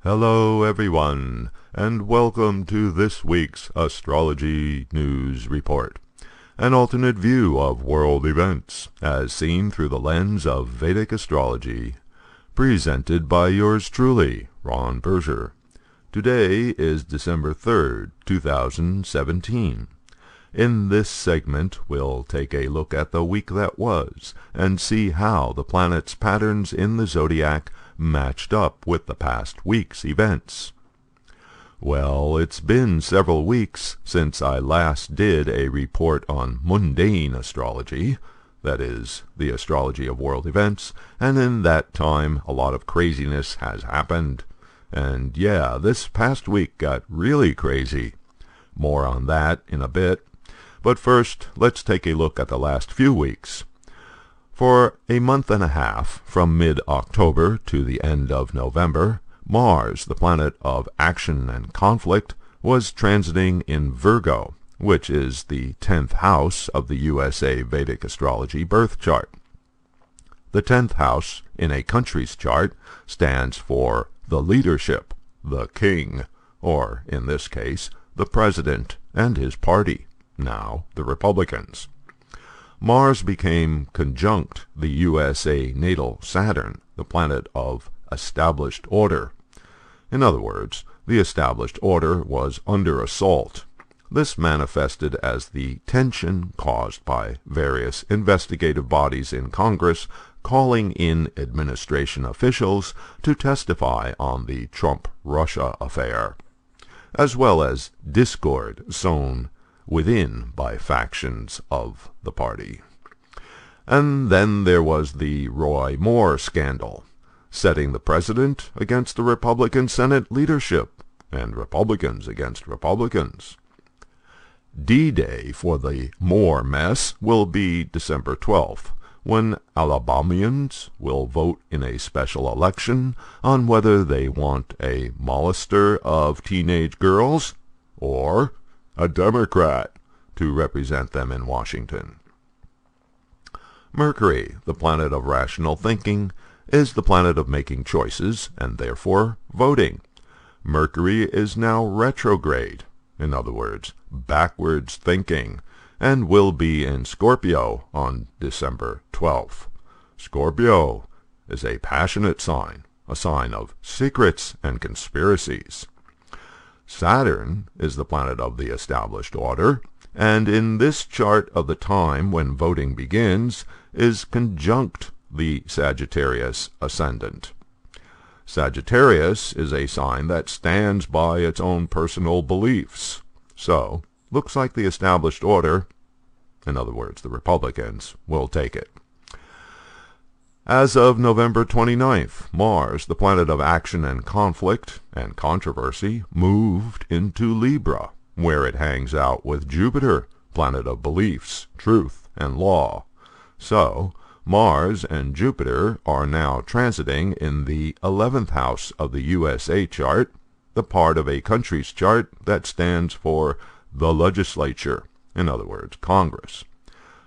Hello everyone, and welcome to this week's Astrology News Report, an alternate view of world events as seen through the lens of Vedic astrology, presented by yours truly, Ron Berger. Today is December 3rd, 2017. In this segment, we'll take a look at the week that was and see how the planets' patterns in the zodiac matched up with the past week's events. Well, it's been several weeks since I last did a report on mundane astrology, that is, the astrology of world events, and in that time a lot of craziness has happened. And yeah, this past week got really crazy. More on that in a bit. But first, let's take a look at the last few weeks. For a month and a half, from mid-October to the end of November, Mars, the planet of action and conflict, was transiting in Virgo, which is the 10th house of the USA Vedic Astrology birth chart. The 10th house in a country's chart stands for the leadership, the king, or, in this case, the president and his party, now the Republicans. Mars became conjunct the USA natal Saturn, the planet of established order. In other words, the established order was under assault. This manifested as the tension caused by various investigative bodies in Congress calling in administration officials to testify on the Trump-Russia affair, as well as discord sown within by factions of the party. And then there was the Roy Moore scandal, setting the president against the Republican Senate leadership, and Republicans against Republicans. D-Day for the Moore mess will be December 12th, when Alabamians will vote in a special election on whether they want a molester of teenage girls or a Democrat to represent them in Washington. Mercury, the planet of rational thinking, is the planet of making choices and therefore voting. Mercury is now retrograde, in other words, backwards thinking, and will be in Scorpio on December 12th. Scorpio is a passionate sign, a sign of secrets and conspiracies. Saturn is the planet of the established order, and in this chart of the time when voting begins, is conjunct the Sagittarius ascendant. Sagittarius is a sign that stands by its own personal beliefs. So, looks like the established order, in other words, the Republicans, will take it. As of November 29th, Mars, the planet of action and conflict and controversy, moved into Libra, where it hangs out with Jupiter, planet of beliefs, truth, and law. So, Mars and Jupiter are now transiting in the 11th house of the USA chart, the part of a country's chart that stands for the legislature, in other words, Congress.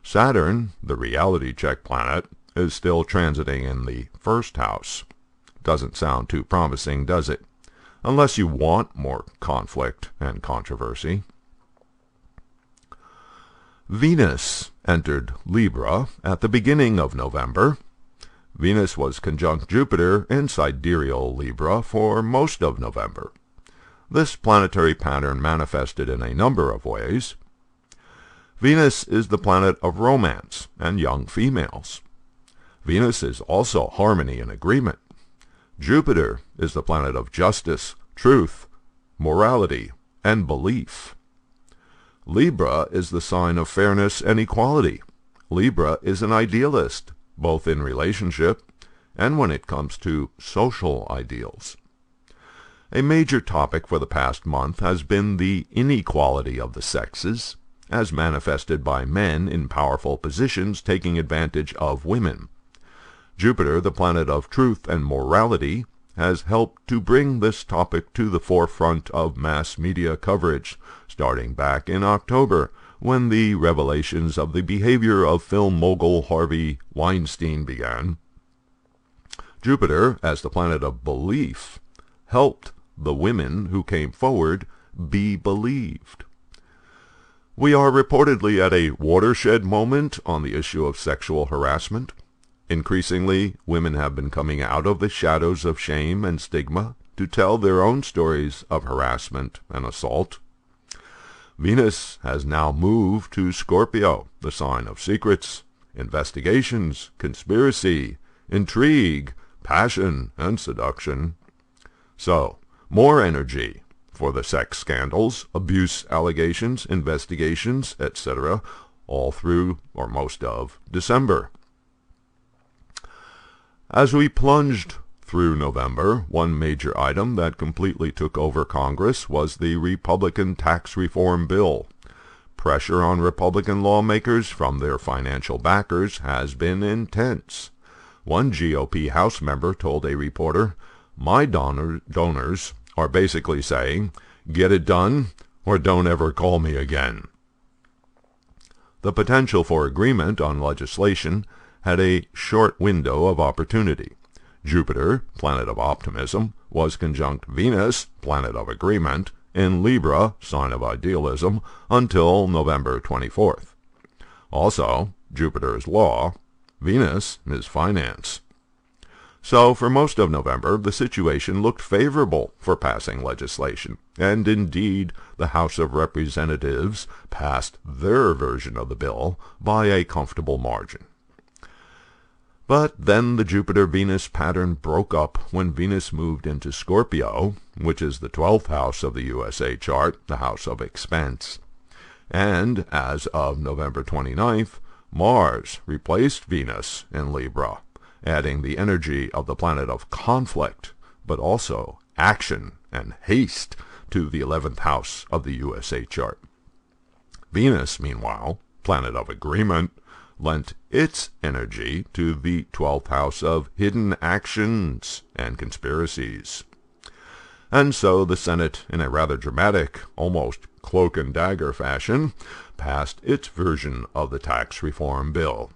Saturn, the reality check planet, is still transiting in the 1st house. Doesn't sound too promising, does it? Unless you want more conflict and controversy. Venus entered Libra at the beginning of November. Venus was conjunct Jupiter in sidereal Libra for most of November. This planetary pattern manifested in a number of ways. Venus is the planet of romance and young females. Venus is also harmony and agreement. Jupiter is the planet of justice, truth, morality, and belief. Libra is the sign of fairness and equality. Libra is an idealist, both in relationship and when it comes to social ideals. A major topic for the past month has been the inequality of the sexes, as manifested by men in powerful positions taking advantage of women. Jupiter, the planet of truth and morality, has helped to bring this topic to the forefront of mass media coverage, starting back in October, when the revelations of the behavior of film mogul Harvey Weinstein began. Jupiter, as the planet of belief, helped the women who came forward be believed. We are reportedly at a watershed moment on the issue of sexual harassment. Increasingly, women have been coming out of the shadows of shame and stigma to tell their own stories of harassment and assault. Venus has now moved to Scorpio, the sign of secrets, investigations, conspiracy, intrigue, passion, and seduction. So, more energy for the sex scandals, abuse allegations, investigations, etc., all through, or most of, December. As we plunged through November, one major item that completely took over Congress was the Republican tax reform bill. Pressure on Republican lawmakers from their financial backers has been intense. One GOP House member told a reporter, "My donors are basically saying, get it done or don't ever call me again." The potential for agreement on legislation had a short window of opportunity. Jupiter, planet of optimism, was conjunct Venus, planet of agreement, in Libra, sign of idealism, until November 24th. Also, Jupiter is law, Venus is finance. So, for most of November, the situation looked favorable for passing legislation, and indeed the House of Representatives passed their version of the bill by a comfortable margin. But then the Jupiter-Venus pattern broke up when Venus moved into Scorpio, which is the 12th house of the USA chart, the house of expense. And as of November 29th, Mars replaced Venus in Libra, adding the energy of the planet of conflict, but also action and haste to the 11th house of the USA chart. Venus, meanwhile, planet of agreement, lent its energy to the 12th house of hidden actions and conspiracies. And so the Senate, in a rather dramatic, almost cloak and dagger fashion, passed its version of the tax reform bill.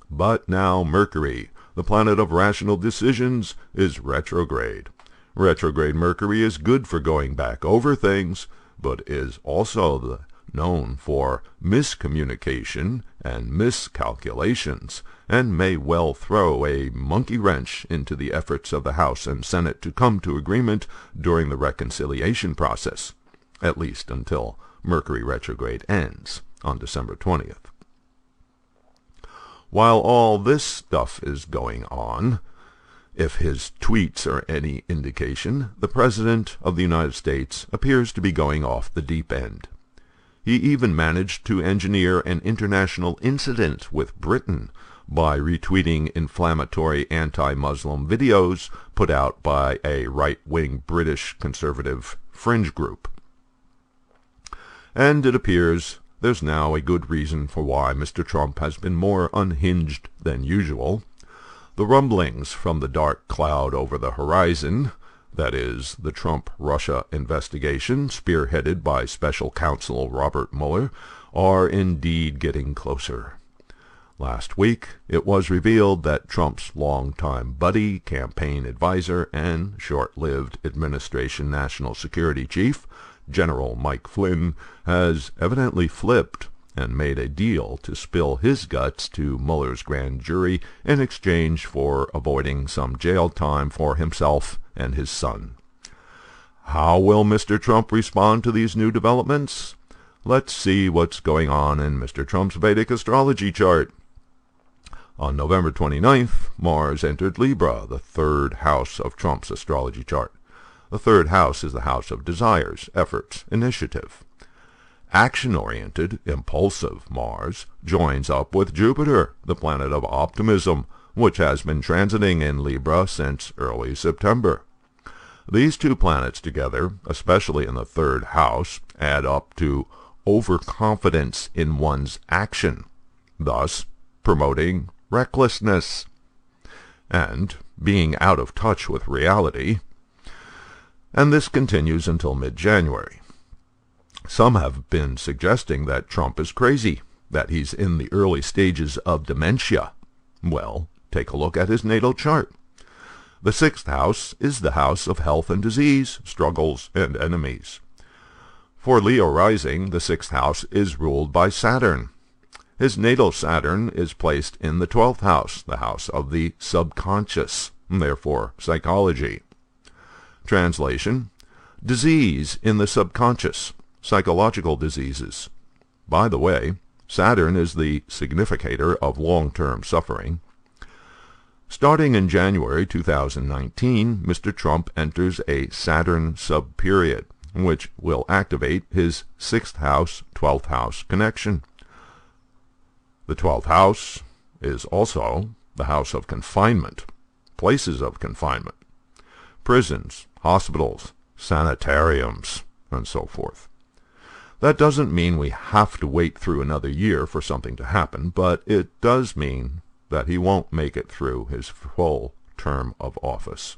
But now Mercury, the planet of rational decisions, is retrograde. Retrograde Mercury is good for going back over things, but is also known for miscommunication and miscalculations, and may well throw a monkey wrench into the efforts of the House and Senate to come to agreement during the reconciliation process, at least until Mercury retrograde ends on December 20th. While all this stuff is going on, if his tweets are any indication, the President of the United States appears to be going off the deep end. He even managed to engineer an international incident with Britain by retweeting inflammatory anti-Muslim videos put out by a right-wing British conservative fringe group. And it appears there's now a good reason for why Mr. Trump has been more unhinged than usual. The rumblings from the dark cloud over the horizon, that is, the Trump-Russia investigation spearheaded by Special Counsel Robert Mueller, are indeed getting closer. Last week, it was revealed that Trump's longtime buddy, campaign advisor, and short-lived administration national security chief, General Mike Flynn, has evidently flipped and made a deal to spill his guts to Mueller's grand jury in exchange for avoiding some jail time for himself and his son. How will Mr. Trump respond to these new developments? Let's see what's going on in Mr. Trump's Vedic astrology chart. On November 29th, Mars entered Libra, the third house of Trump's astrology chart. The third house is the house of desires, efforts, initiative. Action-oriented, impulsive Mars joins up with Jupiter, the planet of optimism, which has been transiting in Libra since early September. These two planets together, especially in the third house, add up to overconfidence in one's action, thus promoting recklessness and being out of touch with reality. And this continues until mid-January. Some have been suggesting that Trump is crazy, that he's in the early stages of dementia. Well, take a look at his natal chart. The 6th house is the house of health and disease, struggles and enemies. For Leo rising, the 6th house is ruled by Saturn. His natal Saturn is placed in the 12th house, the house of the subconscious, therefore psychology. Translation: disease in the subconscious, psychological diseases. By the way, Saturn is the significator of long-term suffering. Starting in January 2019, Mr. Trump enters a Saturn sub-period, which will activate his 6th house, 12th house connection. The 12th house is also the house of confinement, places of confinement, prisons, hospitals, sanitariums, and so forth. That doesn't mean we have to wait through another year for something to happen, but it does mean that he won't make it through his full term of office.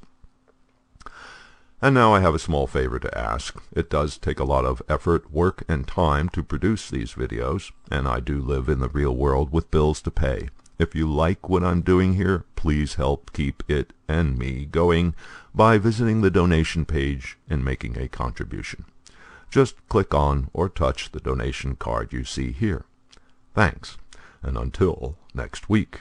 And now I have a small favor to ask. It does take a lot of effort, work, and time to produce these videos, and I do live in the real world with bills to pay. If you like what I'm doing here, please help keep it and me going by visiting the donation page and making a contribution. Just click on or touch the donation card you see here. Thanks, and until next week.